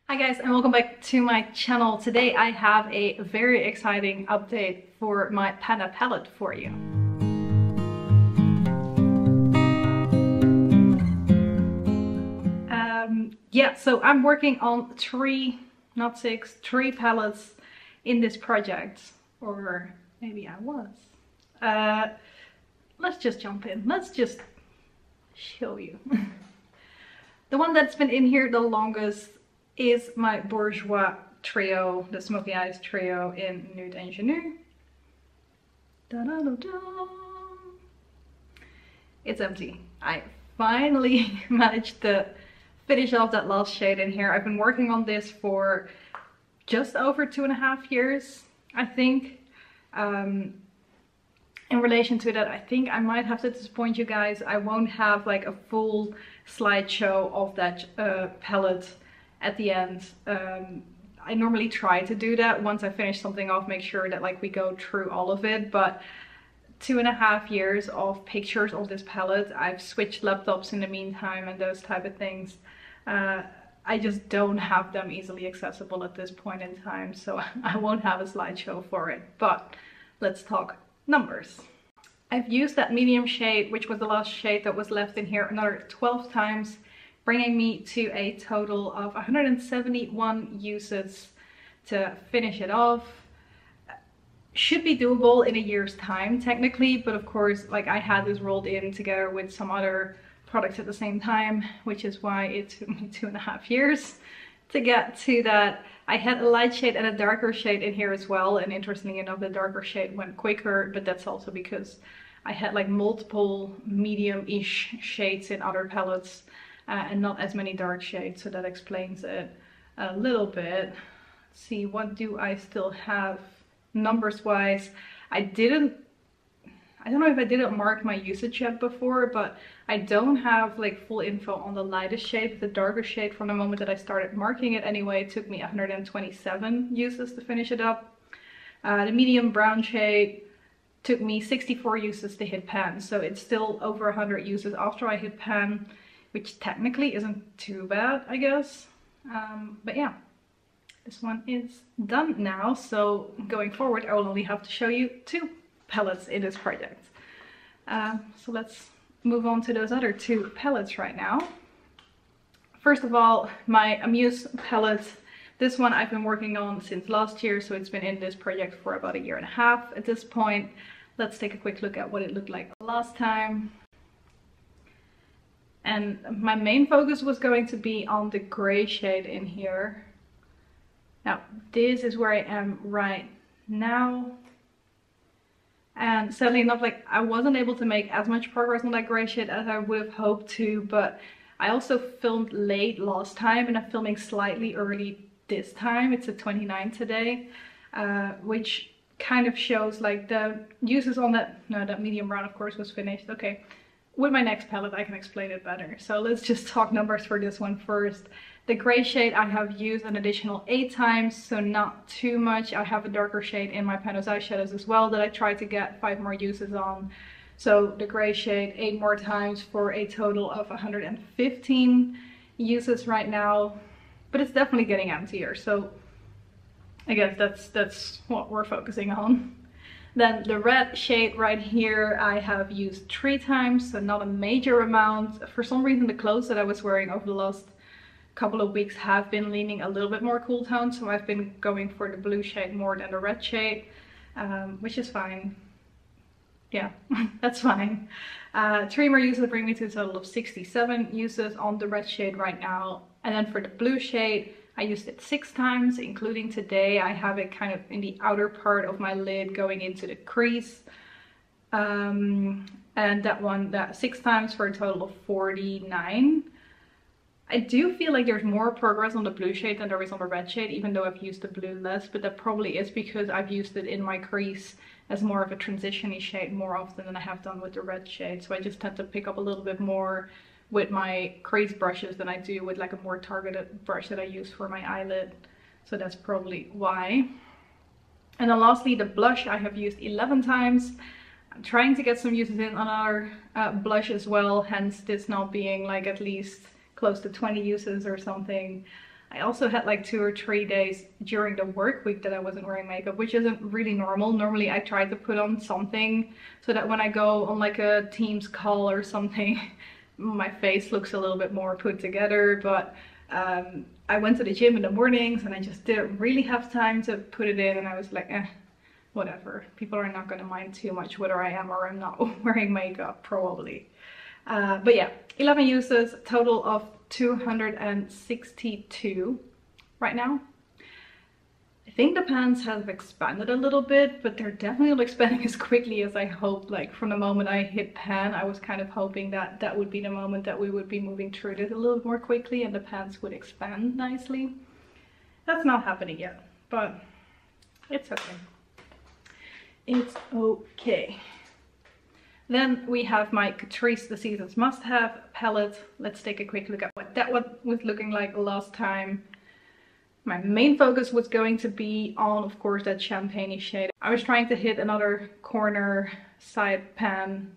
Hi guys, and welcome back to my channel. Today I have a very exciting update for my Panda palette for you. So I'm working on three palettes in this project. Or maybe I was. Let's just jump in. Let's just show you. The one that's been in here the longest is my Bourjois trio, the Smoky Eyes trio in Nude and Ingenu. It's empty. I finally managed to finish off that last shade in here. I've been working on this for just over 2.5 years, I think. In relation to that, I think I might have to disappoint you guys. I won't have like a full slideshow of that palette at the end. I normally try to do that once I finish something off, make sure that like we go through all of it, but 2.5 years of pictures of this palette. I've switched laptops in the meantime and those type of things. I just don't have them easily accessible at this point in time, so I won't have a slideshow for it. But let's talk numbers. I've used that medium shade, which was the last shade that was left in here, another 12 times, bringing me to a total of 171 uses to finish it off. Should be doable in a year's time technically, but of course, like, I had this rolled in together with some other products at the same time, which is why it took me 2.5 years to get to that. I had a light shade and a darker shade in here as well, and interestingly enough the darker shade went quicker, but that's also because I had like multiple medium-ish shades in other palettes and not as many dark shades, so that explains it a little bit. Let's see, what do I still have numbers wise? I don't know if I didn't mark my usage yet before, but I don't have like full info on the lightest shade, but the darker shade from the moment that I started marking it anyway, it took me 127 uses to finish it up. The medium brown shade took me 64 uses to hit pan, so it's still over 100 uses after I hit pan, which technically isn't too bad, I guess. But yeah, this one is done now, so going forward I will only have to show you 2 palettes in this project. So let's move on to those other 2 palettes right now. First of all, my Amuse palette. This one I've been working on since last year, so it's been in this project for about 1.5 years at this point. Let's take a quick look at what it looked like last time. And my main focus was going to be on the gray shade in here. Now, this is where I am right now. And sadly enough, like, I wasn't able to make as much progress on that gray shade as I would have hoped to, but I also filmed late last time and I'm filming slightly early this time. It's a 29 today, which kind of shows like the uses on that. No, that medium brown of course was finished. Okay, with my next palette I can explain it better. So let's just talk numbers for this one first. The gray shade I have used an additional 8 times, so not too much. I have a darker shade in my Panda eyeshadows as well that I tried to get 5 more uses on. So the gray shade 8 more times for a total of 115 uses right now. But it's definitely getting emptier, so I guess that's what we're focusing on. Then the red shade right here I have used 3 times, so not a major amount. For some reason the clothes that I was wearing over the last couple of weeks have been leaning a little bit more cool tone, so I've been going for the blue shade more than the red shade, which is fine. Yeah, that's fine. 3 more uses bring me to a total of 67 uses on the red shade right now. And then for the blue shade, I used it 6 times, including today. I have it kind of in the outer part of my lid going into the crease. And that 6 times for a total of 49. I do feel like there's more progress on the blue shade than there is on the red shade, even though I've used the blue less, but that probably is because I've used it in my crease as more of a transition-y shade more often than I have done with the red shade. So I just tend to pick up a little bit more with my crease brushes than I do with like a more targeted brush that I use for my eyelid. So that's probably why. And then lastly, the blush I have used 11 times. I'm trying to get some uses in on our blush as well, hence this not being like at least close to 20 uses or something. I also had like 2 or 3 days during the work week that I wasn't wearing makeup, which isn't really normal. Normally I try to put on something so that when I go on like a Teams call or something, my face looks a little bit more put together. But I went to the gym in the mornings and I just didn't really have time to put it in, and I was like, whatever. People are not going to mind too much whether I am or I'm not wearing makeup, probably. But yeah, 11 uses, total of 262 right now. I think the pans have expanded a little bit, but they're definitely not expanding as quickly as I hoped. Like from the moment I hit pan, I was kind of hoping that that would be the moment that we would be moving through it a little more quickly and the pans would expand nicely. That's not happening yet, but it's okay. It's okay. Then we have my Catrice The Seasons Must Have palette. Let's take a quick look at what that one was looking like last time. My main focus was going to be on, of course, that champagne-y shade. I was trying to hit another corner side pan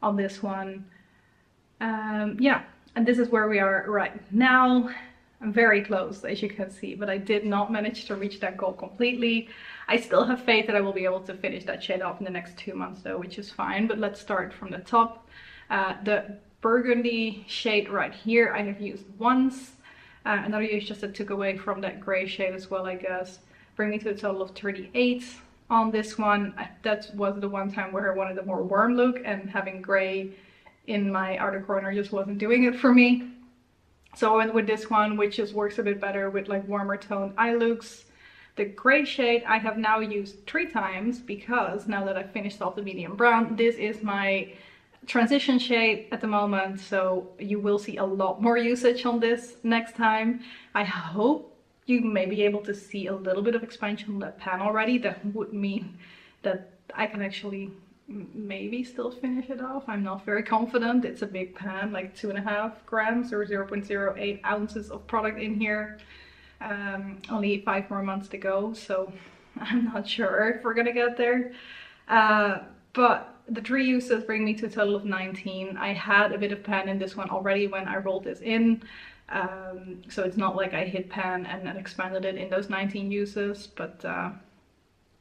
on this one. Yeah, and this is where we are right now. I'm very close, as you can see, but I did not manage to reach that goal completely. I still have faith that I will be able to finish that shade off in the next 2 months though, which is fine. But let's start from the top. The burgundy shade right here I have used once. Another use just that took away from that gray shade as well, I guess. Bring me to a total of 38 on this one. That was the one time where I wanted a more warm look, and having gray in my outer corner just wasn't doing it for me. So I went with this one, which just works a bit better with like warmer toned eye looks. The gray shade I have now used 3 times because now that I've finished off the medium brown, this is my transition shade at the moment. So you will see a lot more usage on this next time. I hope you may be able to see a little bit of expansion on that pan already. That would mean that I can actually maybe still finish it off. I'm not very confident. It's a big pan, like 2.5 grams or 0.08 ounces of product in here. Only 5 more months to go, so I'm not sure if we're gonna get there. But the 3 uses bring me to a total of 19. I had a bit of pan in this one already when I rolled this in. So it's not like I hit pan and then expanded it in those 19 uses, but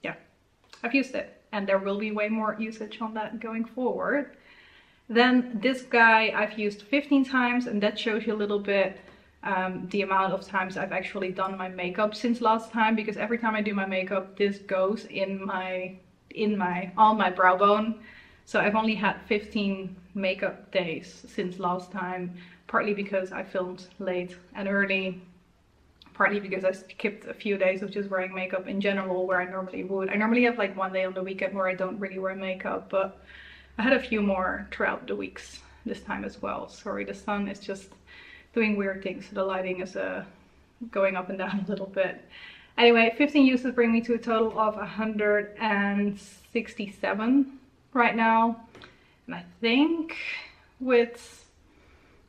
yeah, I've used it. And there will be way more usage on that going forward. Then this guy I've used 15 times, and that shows you a little bit the amount of times I've actually done my makeup since last time, because every time I do my makeup, this goes on my brow bone. So I've only had 15 makeup days since last time, partly because I filmed late and early, partly because I skipped a few days of just wearing makeup in general where I normally would. I normally have like 1 day on the weekend where I don't really wear makeup, but I had a few more throughout the weeks this time as well. Sorry, the sun is just doing weird things, so the lighting is going up and down a little bit. Anyway, 15 uses bring me to a total of 167 right now. And I think with,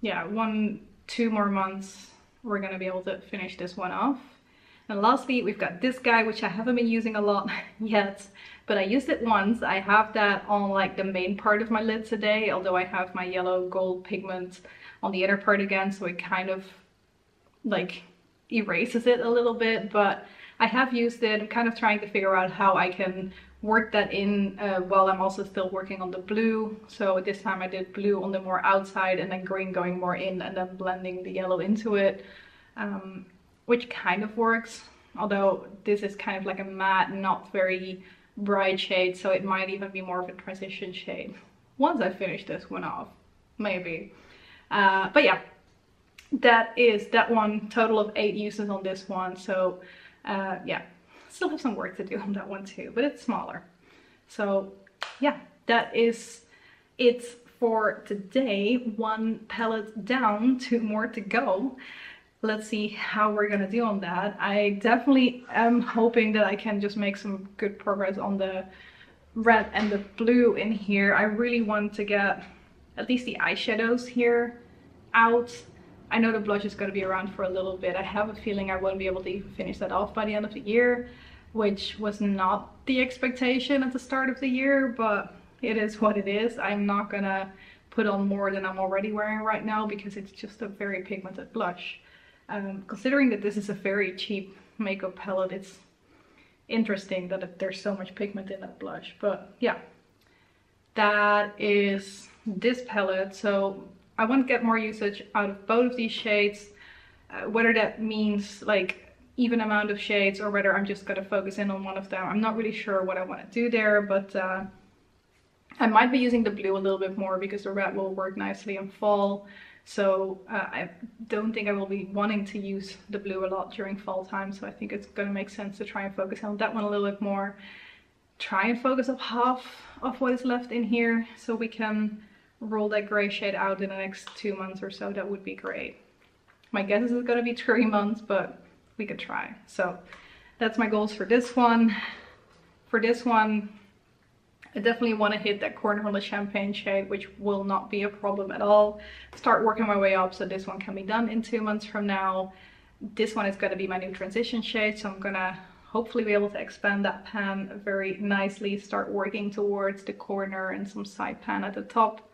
yeah, 1-2 more months, we're gonna be able to finish this one off. And lastly, we've got this guy, which I haven't been using a lot yet, but I used it once. I have that on like the main part of my lid today, although I have my yellow gold pigment on the inner part again, so it kind of like erases it a little bit. But I have used it. I'm kind of trying to figure out how I can work that in while I'm also still working on the blue. So this time I did blue on the more outside and then green going more in, and then blending the yellow into it, which kind of works, although this is kind of like a matte, not very bright shade, so it might even be more of a transition shade once I finish this one off, maybe. But yeah, that is that one. Total of 8 uses on this one. So yeah, still have some work to do on that one too, but it's smaller. So yeah, that is it for today. 1 palette down, 2 more to go. Let's see how we're gonna do on that. I definitely am hoping that I can just make some good progress on the red and the blue in here. I really want to get at least the eyeshadows here out. I know the blush is going to be around for a little bit. I have a feeling I won't be able to even finish that off by the end of the year, which was not the expectation at the start of the year, but it is what it is. I'm not gonna put on more than I'm already wearing right now because it's just a very pigmented blush. Considering that this is a very cheap makeup palette, it's interesting that there's so much pigment in that blush. But yeah, that is this palette. So I want to get more usage out of both of these shades, whether that means like even amount of shades or whether I'm just going to focus in on one of them. I'm not really sure what I want to do there, but I might be using the blue a little bit more because the red will work nicely in fall. So I don't think I will be wanting to use the blue a lot during fall time. So I think it's going to make sense to try and focus on that one a little bit more. Try and focus up half of what is left in here so we can roll that gray shade out in the next 2 months or so. That would be great. My guess is it's going to be 3 months, but we could try. So that's my goals for this one. For this one, I definitely want to hit that corner on the champagne shade, which will not be a problem at all. Start working my way up so this one can be done in 2 months from now. This one is going to be my new transition shade, so I'm going to hopefully be able to expand that pan very nicely, start working towards the corner and some side pan at the top,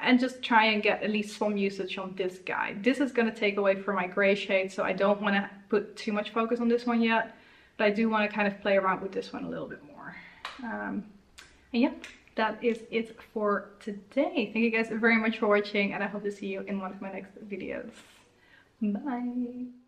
and just try and get at least some usage on this guy. This is going to take away from my gray shade, so I don't want to put too much focus on this one yet, but I do want to kind of play around with this one a little bit more. And yeah, that is it for today. Thank you guys very much for watching, and I hope to see you in one of my next videos. Bye!